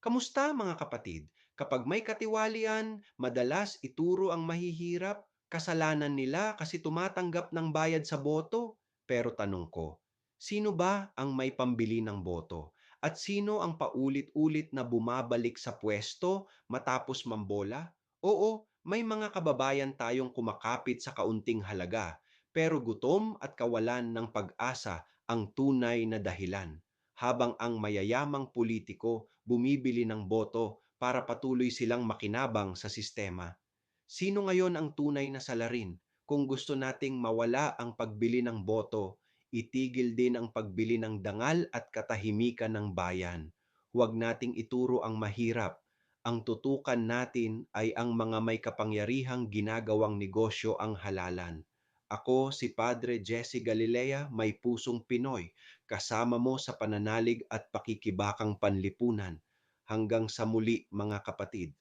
Kamusta mga kapatid? Kapag may katiwalian, madalas ituro ang mahihirap, kasalanan nila kasi tumatanggap ng bayad sa boto. Pero tanong ko, sino ba ang may pambili ng boto? At sino ang paulit-ulit na bumabalik sa pwesto matapos mambola? Oo, may mga kababayan tayong kumakapit sa kaunting halaga, pero gutom at kawalan ng pag-asa ang tunay na dahilan, habang ang mayayamang politiko bumibili ng boto para patuloy silang makinabang sa sistema. Sino ngayon ang tunay na salarin? Kung gusto nating mawala ang pagbili ng boto, itigil din ang pagbili ng dangal at katahimikan ng bayan. Huwag nating ituro ang mahirap. Ang tutukan natin ay ang mga may kapangyarihang ginagawang negosyo ang halalan. Ako si Padre Jesse Galilea, may pusong Pinoy, kasama mo sa pananalig at pakikibakang panlipunan. Hanggang sa muli mga kapatid.